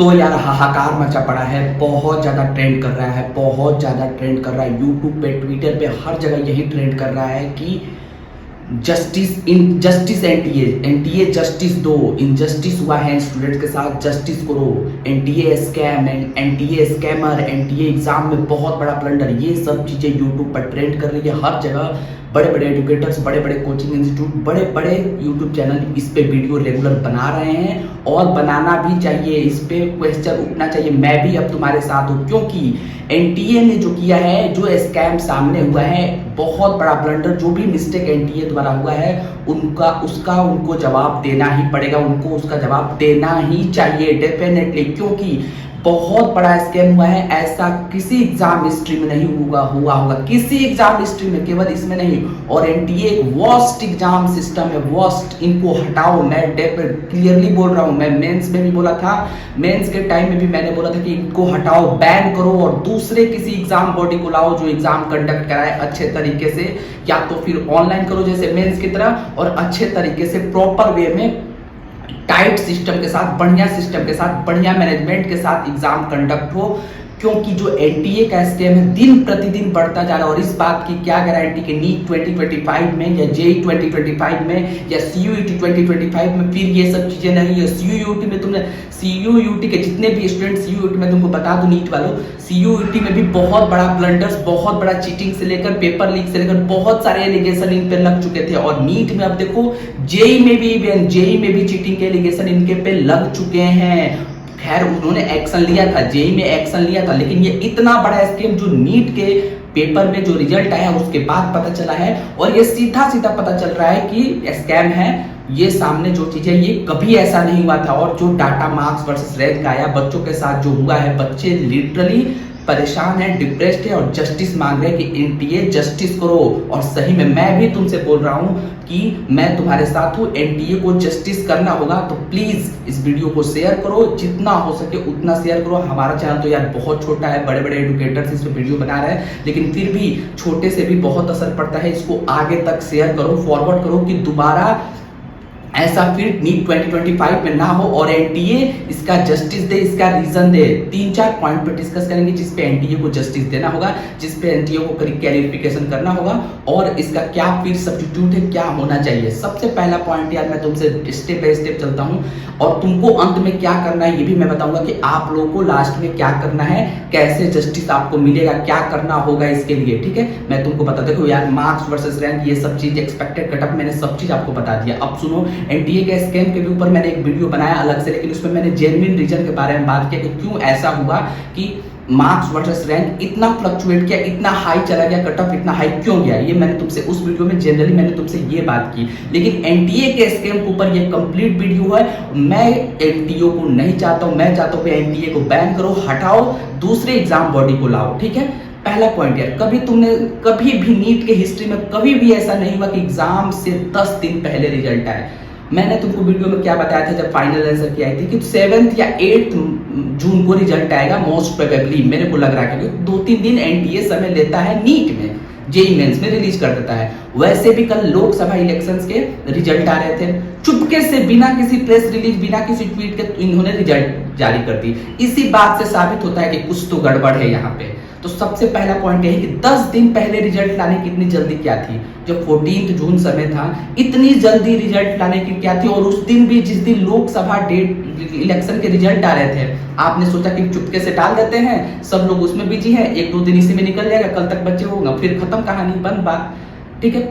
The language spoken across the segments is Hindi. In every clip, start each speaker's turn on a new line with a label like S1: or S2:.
S1: तो यार हाहाकार मचा पड़ा है, बहुत ज़्यादा ट्रेंड कर रहा है, बहुत ज़्यादा ट्रेंड कर रहा है। यूट्यूब पे, ट्विटर पे, हर जगह यही ट्रेंड कर रहा है कि जस्टिस एनटीए जस्टिस दो, इनजस्टिस हुआ है स्टूडेंट्स के साथ, जस्टिस करो। NTA scam, NTA scammer, NTA exam में बहुत बड़ा ब्लंडर, ये सब चीज़ें यूट्यूब पर ट्रेंड कर रही है। हर जगह बड़े बड़े एजुकेटर्स, बड़े बड़े कोचिंग इंस्टीट्यूट, बड़े बड़े यूट्यूब चैनल इस पे वीडियो रेगुलर बना रहे हैं और बनाना भी चाहिए। इस पे क्वेश्चन उठना चाहिए। मैं भी अब तुम्हारे साथ हूँ, क्योंकि एनटीए ने जो किया है, जो स्कैम सामने हुआ है, बहुत बड़ा ब्लंडर, जो भी मिस्टेक एनटीए द्वारा हुआ है उनको जवाब देना ही पड़ेगा, उनको उसका जवाब देना ही चाहिए डेफिनेटली, क्योंकि बहुत बड़ा स्कैम हुआ है। ऐसा किसी एग्जाम हिस्ट्री में नहीं हुआ होगा, किसी एग्जाम हिस्ट्री में, केवल इसमें नहीं। और एनटीए एक वर्स्ट एग्जाम सिस्टम है, वर्स्ट। इनको हटाओ। मैं क्लियरली बोल रहा हूँ, मैं मेंस में भी बोला था, मेंस के टाइम में भी मैंने बोला था कि इनको हटाओ, बैन करो और दूसरे किसी एग्जाम बॉडी को लाओ जो एग्जाम कंडक्ट कराए अच्छे तरीके से, या तो फिर ऑनलाइन करो जैसे मेंस की तरह, और अच्छे तरीके से प्रॉपर वे में टाइट सिस्टम के साथ, बढ़िया सिस्टम के साथ, बढ़िया मैनेजमेंट के साथ एग्जाम कंडक्ट हो। क्योंकि जो एनटीए का स्कैम है दिन प्रतिदिन बढ़ता जा रहा है। और इस बात की क्या गारंटी कि नीट 2025 में, या जेई 2025 में, या सीयूईटी 2025 में फिर ये सब चीजें नहीं है। सीयूईटी में तुमने, सीयूईटी के जितने भी स्टूडेंट, सीयूईटी में तुमको बता दो, नीट वालों, सीयूईटी में भी बहुत बड़ा ब्लंडर्स, बहुत बड़ा चीटिंग से लेकर पेपर लीक से लेकर बहुत सारे एलिगेशन इन पे लग चुके थे। और नीट में अब देखो, जेई में भी चीटिंग के एलिगेशन इनके पे लग चुके हैं। खैर उन्होंने एक्शन लिया था, जेई में एक्शन लिया था, लेकिन ये इतना बड़ा स्कैम जो नीट के पेपर में जो रिजल्ट आया उसके बाद पता चला है, और ये सीधा सीधा पता चल रहा है कि स्कैम है। ये सामने जो चीजें, ये कभी ऐसा नहीं हुआ था। और जो डाटा मार्क्स वर्सेस रैंक आया बच्चों के साथ जो हुआ है, बच्चे लिटरली परेशान है, डिप्रेस्ड है और जस्टिस मांग रहे हैं कि एनटीए जस्टिस करो। और सही में मैं भी तुमसे बोल रहा हूं कि मैं तुम्हारे साथ हूं, एनटीए को जस्टिस करना होगा। तो प्लीज इस वीडियो को शेयर करो, जितना हो सके उतना शेयर करो। हमारा चैनल तो यार बहुत छोटा है, बड़े बड़े एजुकेटर्स इस पे वीडियो बना रहे हैं, लेकिन फिर भी छोटे से भी बहुत असर पड़ता है। इसको आगे तक शेयर करो, फॉरवर्ड करो, कि दोबारा ऐसा फिर नीट 2025 में ना हो और एनटीए इसका जस्टिस दे, इसका रीजन दे। 3-4 पॉइंट पे डिस्कस करेंगे जिस पे एनटीए को जस्टिस देना होगा, जिस पे एनटीए को क्लैरिफिकेशन करना होगा, और इसका क्या फिर सब्स्टिट्यूट है, क्या होना चाहिए। सबसे पहला पॉइंट यार, मैं तुमसे स्टेप बाय स्टेप चलता हूं और तुमको अंत में क्या करना है ये भी मैं बताऊंगा, कि आप लोगों को लास्ट में क्या करना है, कैसे जस्टिस आपको मिलेगा, क्या करना होगा इसके लिए। ठीक है, मैं तुमको बता, देखो यार, मार्क्स वर्सेस रैंक, ये सब चीज, एक्सपेक्टेड कटअप, मैंने सब चीज आपको बता दिया। अब सुनो, एनटीए के स्कैम के भी ऊपर मैंने एक वीडियो बनाया अलग से, लेकिन उसमें मैंने जेन्युइन रीजन के बारे में बात किया कि क्यों ऐसा हुआ कि मार्क्स वर्सेस रैंक इतना फ्लक्चुएट किया, इतना हाई चला गया, कट ऑफ इतना हाई क्यों गया। ये मैंने तुमसे उस वीडियो में जनरली मैंने तुमसे ये बात की। लेकिन एनटीए के स्कैम के ऊपर ये कंप्लीट वीडियो है। मैं एनटीए को नहीं चाहता हूं, मैं चाहता हूं कि एनटीए को बैन करो, हटाओ, दूसरे एग्जाम बॉडी को लाओ। ठीक है, पहला पॉइंट यार, कभी भी नीट के हिस्ट्री में कभी भी ऐसा नहीं हुआ कि एग्जाम से 10 दिन पहले रिजल्ट आए। मैंने तुमको वीडियो में क्या बताया था जब फाइनल आंसर की आई थी, कि 7 या 8 जून को रिजल्ट आएगा मोस्ट प्रोबेबली, मेरे को लग रहा है, क्योंकि 2-3 दिन एनटीए समय लेता है नीट में, जेई मेंस में रिलीज कर देता है। वैसे भी कल लोकसभा इलेक्शंस के रिजल्ट आ रहे थे, चुपके से, बिना किसी प्रेस रिलीज, बिना किसी ट्वीट के इन्होंने रिजल्ट जारी कर दी। इसी बात से साबित होता है कि कुछ तो गड़बड़ है यहाँ पे। तो सबसे पहला पॉइंट यही कि 10 दिन पहले रिजल्ट लाने की इतनी जल्दी क्या थी। जब 14 जून समय था, इतनी जल्दी रिजल्ट लाने की क्या थी। और उस दिन भी, जिस दिन लोकसभा डेट इलेक्शन के रिजल्ट आ रहे थे, आपने सोचा कि चुपके से डाल देते हैं, सब लोग उसमें बिजी हैं, 1-2 दिन इसी में निकल जाएगा, कल तक बच्चे होगा, फिर खत्म कहानी, बंद बात। ठीक है,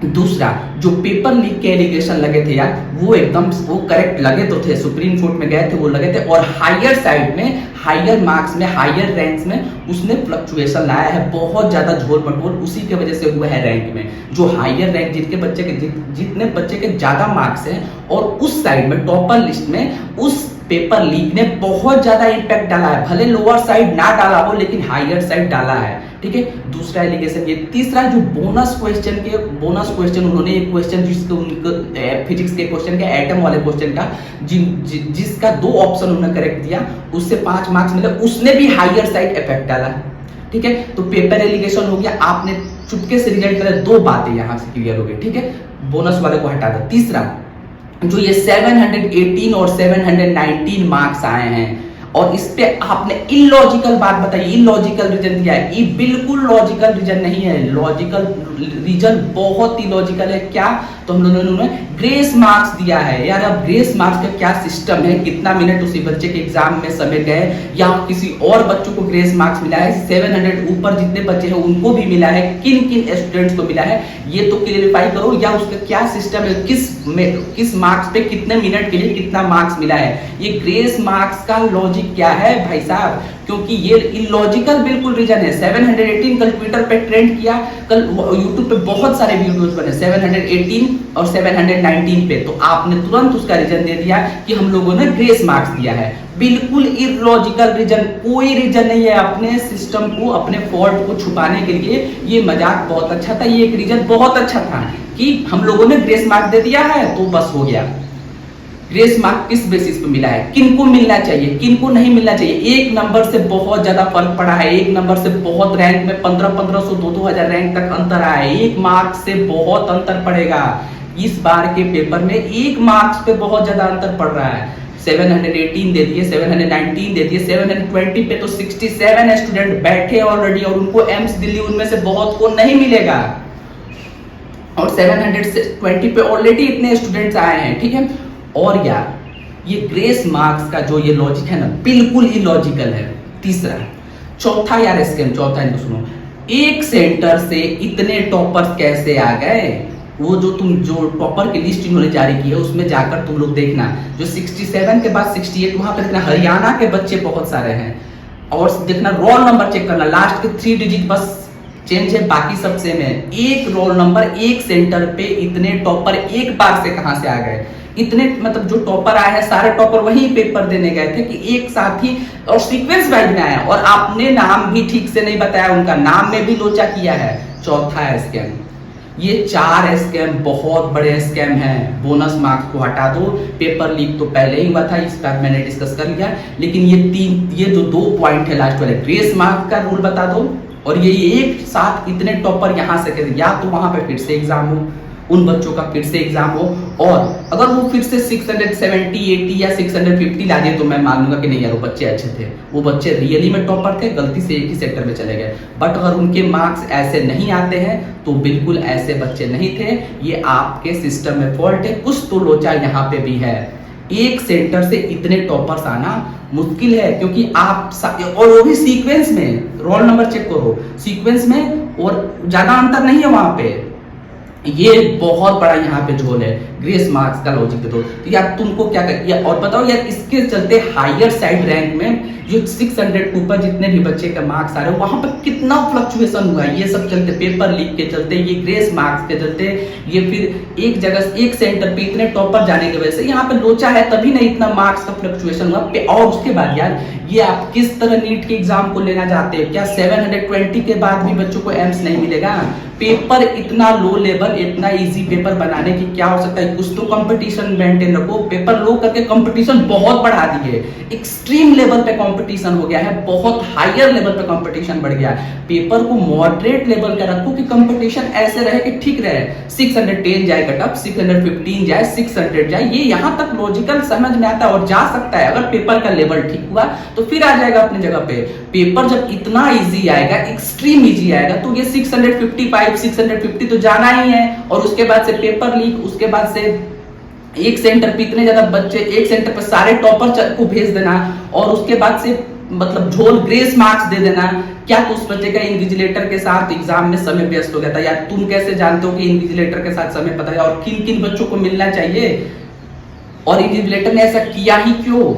S1: दूसरा, जो पेपर लीक के एलिगेशन लगे थे यार, वो एकदम वो करेक्ट लगे तो थे, सुप्रीम कोर्ट में गए थे, वो लगे थे। और हायर साइड में, हायर मार्क्स में, हायर रैंक्स में उसने फ्लक्चुएशन लाया है, बहुत ज्यादा झोल मटोल उसी के वजह से हुआ है रैंक में। जो हायर रैंक, जितने बच्चे के ज्यादा मार्क्स हैं, और उस साइड में टॉपर लिस्ट में उस पेपर लीक ने बहुत ज्यादा इंपैक्ट डाला है। भले लोअर साइड ना डाला हो, लेकिन हायर साइड डाला है। ठीक है, दूसरा एलिगेशन ये। तीसरा, जो बोनस क्वेश्चन उन्होंने एक क्वेश्चन, जिसको उनको फिजिक्स के क्वेश्चन का, एटम वाले क्वेश्चन का, जिसका 2 ऑप्शन उन्होंने करेक्ट दिया, उससे 5 मार्क्स मिले, उसने भी हायर साइड इफेक्ट डाला। ठीक है, तो पेपर एलिगेशन हो गया, आपने चुपके से रिजल्ट करा, 2 बातें यहां से क्लियर हो गई। ठीक है, बोनस वाले को हटा दो। तीसरा, जो ये 718 और 719 मार्क्स आए हैं, और इस पे आपने इलॉजिकल बात बताई, इलॉजिकल रीजन दिया है। ये बिल्कुल लॉजिकल रीजन नहीं है, लॉजिकल रीजन बहुत ही लॉजिकल है। क्या? तो हम लोगों ने ग्रेस मार्क्स दिया है। यार अब ग्रेस मार्क्स का क्या सिस्टम है? कितना मिनट उसी बच्चे के एग्जाम में समय गए, या किसी और बच्चों को ग्रेस मार्क्स मिला है? 700 ऊपर जितने बच्चे हैं उनको भी मिला है, किन किन स्टूडेंट्स को मिला है ये तो क्लियरिफाई करो, या उसका क्या सिस्टम है, किस मार्क्स पे कितने मिनट के लिए कितना मार्क्स मिला है। ये ग्रेस मार्क्स का लॉजिक क्या है भाई साहब? क्योंकि ये इलॉजिकल बिल्कुल रीजन है। 718 कल ट्विटर पे ट्रेंड किया, कल यूट्यूब पे बहुत सारे वीडियोस बने 718 और 719 पे, तो आपने तुरंत उसका रीजन दे दिया कि हम लोगों ने ग्रेस मार्क्स दिया है। बिल्कुल इलॉजिकल रीजन, कोई रीजन नहीं है। अपने सिस्टम को, अपने फॉल्ट को छुपाने के लिए ये मजाक बहुत अच्छा था, ये एक रीजन बहुत अच्छा था कि हम लोगों ने ग्रेस मार्क्स दे दिया है तो बस हो गया। ग्रेस मार्क किस बेसिस पे मिला है, किनको मिलना चाहिए, किनको नहीं मिलना चाहिए? एक नंबर से बहुत ज्यादा फर्क पड़ा है, एक नंबर से बहुत रैंक में 1500 2-2000 रैंक तक अंतर आया है। एक मार्क से बहुत अंतर पड़ेगा। इस बार के पेपर में एक मार्क्स पे बहुत ज्यादा अंतर पड़ रहा है। 718 दे दिए, 719 दे दिए, 720 पे तो 67 स्टूडेंट बैठे ऑलरेडी, और उनको एम्स दिल्ली उनमें से बहुत को नहीं मिलेगा, और 720 पे ऑलरेडी इतने स्टूडेंट्स आए हैं। ठीक है, और यार ये ग्रेस मार्क्स का जो ये लॉजिक है ना, बिल्कुल इलॉजिकल है। तीसरा, चौथा यार स्कैम, चौथा इनको सुनो। एक सेंटर से इतने टॉपर्स कैसे आ गए? वो जो टॉपर की लिस्ट इन्होंने जारी की है उसमें जाकर तुम लोग देखना, जो 67 के बाद 68 वहां पर देखना हरियाणा के बच्चे बहुत सारे हैं, और देखना रोल नंबर चेक करना, लास्ट के 3 डिजिट बस चेंज है, बाकी सब सेम है। एक रोल नंबर एक सेंटर पे इतने टॉपर एक बार से कहां से आ गए? इतने मतलब जो टॉपर आए हैं सारे टॉपर वही पेपर देने गए थे कि एक साथ ही, और सीक्वेंस वाइज में आया, और आपने नाम भी ठीक से नहीं बताया, उनका नाम में भी लोचा किया है। चौथा है स्कैम। ये 4 स्कैम बहुत बड़े स्कैम हैं। बोनस मार्क्स को हटा दो, पेपर लीक तो पहले ही हुआ था, इस पर मैंने डिस्कस कर लिया, लेकिन ये जो 2 पॉइंट है लास्ट वाले, ग्रेस मार्क्स का रूल बता दो, और ये एक साथ इतने टॉपर यहां से कैसे, या तो वहां पे फिर से एग्जाम हो, उन बच्चों का फिर से एग्जाम हो, और अगर वो फिर से 670, 80 या 650 ला दिए तो मैं मान लूंगा कि नहीं यार वो बच्चे अच्छे थे, वो बच्चे रियली में टॉपर थे, गलती से एक ही सेक्टर में चले गए। बट अगर उनके मार्क्स ऐसे नहीं आते हैं तो बिल्कुल ऐसे बच्चे नहीं थे, ये आपके सिस्टम में फॉल्ट है, कुछ तो लोचा यहाँ पे भी है। एक सेंटर से इतने टॉपर्स आना मुश्किल है, क्योंकि आप और वो भी सीक्वेंस में, रोल नंबर चेक करो सीक्वेंस में, और ज्यादा अंतर नहीं है वहां पे। ये बहुत बड़ा यहाँ पे झोल है ग्रेस मार्क्स का लॉजिक दे दो। तो यार तुमको क्या कर, और बताओ यार इसके चलते हायर साइड रैंक में जो 600 के ऊपर जितने भी बच्चे का मार्क्स आ रहे हैं वहां पर कितना फ्लक्चुएशन हुआ है। ये सब चलते पेपर लीक के चलते, ये ग्रेस मार्क्स के चलते, ये फिर एक जगह एक सेंटर पे इतने टॉपर जाने की वजह से यहाँ पे लोचा है, तभी नहीं इतना मार्क्स का फ्लक्चुएशन हुआ। और उसके बाद यार ये आप किस तरह नीट के एग्जाम को लेना चाहते हैं? क्या 720 के बाद भी बच्चों को एम्स नहीं मिलेगा? पेपर इतना लो लेवल, इतना इजी पेपर बनाने की क्या हो सकता है? कुछ तो कंपटीशन मेंटेन रखो। पेपर लो करके कंपटीशन बहुत बढ़ा दिए, एक्सट्रीम लेवल पे कंपटीशन हो गया है, बहुत हायर लेवल पे कंपटीशन बढ़ गया है। पेपर को मॉडरेट लेवल का रखो कि कंपटीशन ऐसे रहे कि ठीक रहे, 610 जाए कट ऑफ, 615 जाए, 600 जाए, ये यहां तक लॉजिकल समझ में आता है और जा सकता है। अगर पेपर का लेवल ठीक हुआ तो फिर आ जाएगा अपनी जगह पे। पेपर जब इतना इजी आएगा, एक्सट्रीम इजी आएगा, तो ये 655 650 तो जाना ही है, और उसके बाद से पेपर लीक, उसके बाद से एक सेंटर पे इतने ज्यादा बच्चे, एक सेंटर पे सारे टॉपर को भेज देना, और उसके बाद से मतलब झोल ग्रेस मार्क्स दे देना। क्या तो उस बच्चे का इन्विजिलेटर के साथ एग्जाम में समय व्यस्त हो गया था? यार तुम कैसे जानते हो कि इन्विजिलेटर के साथ समय पता है और किन किन बच्चों को मिलना चाहिए, और इन्विजिलेटर ने ऐसा किया ही क्यों?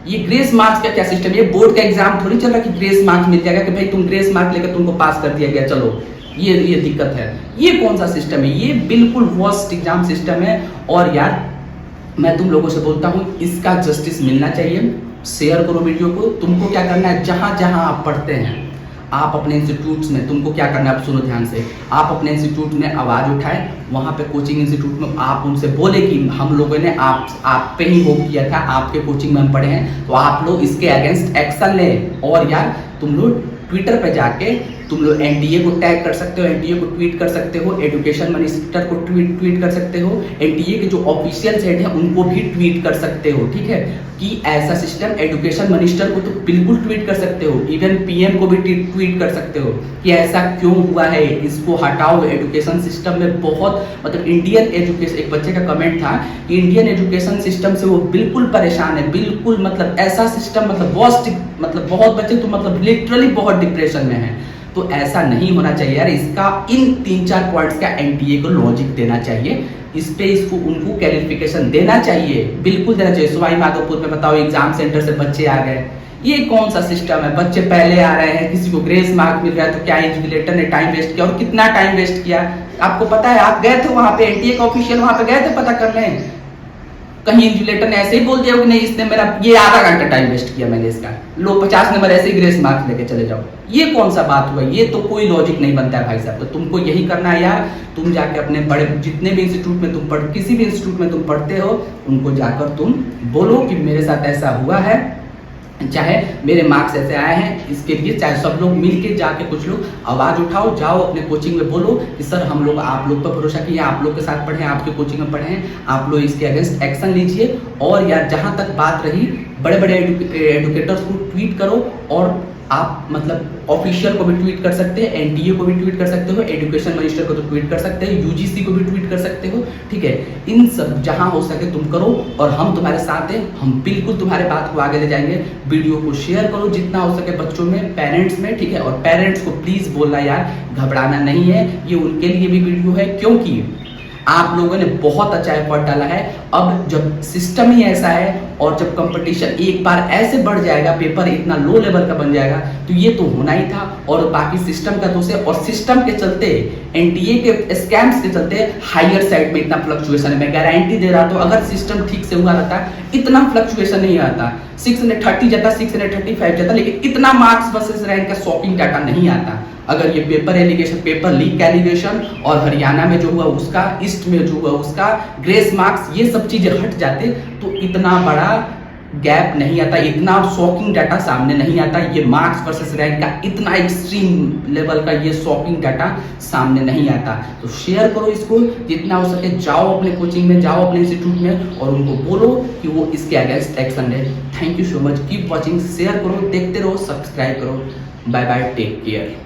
S1: ये ग्रेस मार्क्स का क्या सिस्टम? ये बोर्ड का एग्जाम थोड़ी चल रहा है कि ग्रेस मार्क्स मिल जाएगा कि भाई तुम ग्रेस मार्क्स लेकर तुमको पास कर दिया गया, चलो। ये दिक्कत है। ये कौन सा सिस्टम है? ये बिल्कुल वर्स्ट एग्जाम सिस्टम है। और यार मैं तुम लोगों से बोलता हूँ, इसका जस्टिस मिलना चाहिए। शेयर करो वीडियो को। तुमको क्या करना है, जहां जहां आप पढ़ते हैं, आप अपने इंस्टीट्यूट्स में, तुमको क्या करना है, आप सुनो ध्यान से, आप अपने इंस्टीट्यूट में आवाज उठाएं, वहां पे कोचिंग इंस्टीट्यूट में आप उनसे बोले कि हम लोगों ने आप पे ही वो किया था, आपके कोचिंग में हम पढ़े हैं, तो आप लोग इसके अगेंस्ट एक्शन लें। और यार तुम लोग ट्विटर पे जाके तुम लोग एनटीए को टैग कर सकते हो, एनटीए को ट्वीट कर सकते हो, एजुकेशन मिनिस्टर को ट्वीट कर सकते हो, एनटीए के जो ऑफिशियल हेड हैं उनको भी ट्वीट कर सकते हो, ठीक है। कि ऐसा सिस्टम, एजुकेशन मिनिस्टर को तो बिल्कुल ट्वीट कर सकते हो, इवन पीएम को भी ट्वीट कर सकते हो कि ऐसा क्यों हुआ है, इसको हटाओ। एजुकेशन सिस्टम में बहुत मतलब इंडियन एजुकेशन, एक बच्चे का कमेंट था कि इंडियन एजुकेशन सिस्टम से वो बिल्कुल परेशान है, बिल्कुल मतलब ऐसा सिस्टम मतलब बहुत बच्चे तो मतलब लिटरली बहुत डिप्रेशन में है। तो ऐसा नहीं होना चाहिए यार, इसका इन 3-4 पॉइंट्स का एनटीए को लॉजिक देना चाहिए, इस पे इसको उनको क्लैरिफिकेशन देना चाहिए, बिल्कुल देना चाहिए। सवाई माधोपुर में बताओ एग्जाम सेंटर से बच्चे आ गए, ये कौन सा सिस्टम है? बच्चे पहले आ रहे हैं, किसी को ग्रेस मार्क मिल रहा है, तो क्या इन्विजिलेटर ने टाइम वेस्ट किया और कितना टाइम वेस्ट किया? आपको पता है, आप गए थे वहां पे, एनटीए का ऑफिशियल वहां पे गए थे पता करने, कहीं इन्विजिलेटर ने ऐसे ही बोल दिया कि नहीं इसने मेरा ये आधा घंटा टाइम वेस्ट किया मैंने इसका, लो 50 नंबर ऐसे ही ग्रेस मार्क्स लेके चले जाओ? ये कौन सा बात हुआ? ये तो कोई लॉजिक नहीं बनता है भाई साहब। तो तुमको यही करना है यार, तुम जाके अपने बड़े जितने भी इंस्टीट्यूट में तुम किसी भी इंस्टीट्यूट में तुम पढ़ते हो, उनको जाकर तुम बोलो कि मेरे साथ ऐसा हुआ है, चाहे मेरे मार्क्स ऐसे आए हैं, इसके लिए चाहे सब लोग मिलके जाके कुछ लोग आवाज उठाओ, जाओ अपने कोचिंग में बोलो कि सर हम लोग आप लोग पर भरोसा किया, आप लोग के साथ पढ़े, आपके कोचिंग में पढ़े हैं, आप लोग इसके अगेंस्ट एक्शन लीजिए। और यार जहां तक बात रही, बड़े बड़े एडुकेटर्स को ट्वीट करो, और आप मतलब ऑफिशियल को भी ट्वीट कर सकते हैं, एनटीए को भी ट्वीट कर सकते हो, एजुकेशन मिनिस्टर को तो ट्वीट कर सकते हैं, यूजीसी को भी ट्वीट कर सकते हो, ठीक है। इन सब जहां हो सके तुम करो, और हम तुम्हारे साथ हैं, हम बिल्कुल तुम्हारे बात को आगे ले जाएंगे। वीडियो को शेयर करो जितना हो सके बच्चों में, पेरेंट्स में, ठीक है। और पेरेंट्स को प्लीज बोलना यार, घबराना नहीं है, ये उनके लिए भी वीडियो है, क्योंकि आप लोगों ने बहुत अच्छा एफर्ट डाला है। अब जब सिस्टम ही ऐसा है, और जब कंपटीशन एक बार ऐसे बढ़ जाएगा, पेपर इतना लो लेवल का बन जाएगा, तो ये तो होना ही था। और बाकी सिस्टम का दोष है, और सिस्टम के चलते, एनटीए के स्कैम्स के चलते हायर साइड में इतना फ्लक्चुएशन है। मैं गारंटी दे रहा, तो अगर सिस्टम ठीक से हुआ रहता इतना फ्लक्चुएशन नहीं आता, 630 जाता, 635 जाता, लेकिन इतना मार्क्स वर्सेस रैंक का शॉकिंग डाटा नहीं आता। अगर ये paper allegation, paper leak allegation, और हरियाणा में जो हुआ उसका, ईस्ट में जो हुआ उसका, ग्रेस मार्क्स, ये सब चीजें हट जाते तो इतना बड़ा गैप नहीं आता, इतना शॉकिंग डाटा सामने नहीं आता, ये मार्क्स वर्सेस रैंक का इतना एक्सट्रीम लेवल का ये शॉकिंग डाटा सामने नहीं आता। तो शेयर करो इसको जितना हो सके, जाओ अपने कोचिंग में, जाओ अपने इंस्टीट्यूट में, और उनको बोलो कि वो इसके अगेंस्ट एक्शन ले। Thank you so much, keep watching, share करो, देखते रहो, सब्सक्राइब करो। Bye bye, take care.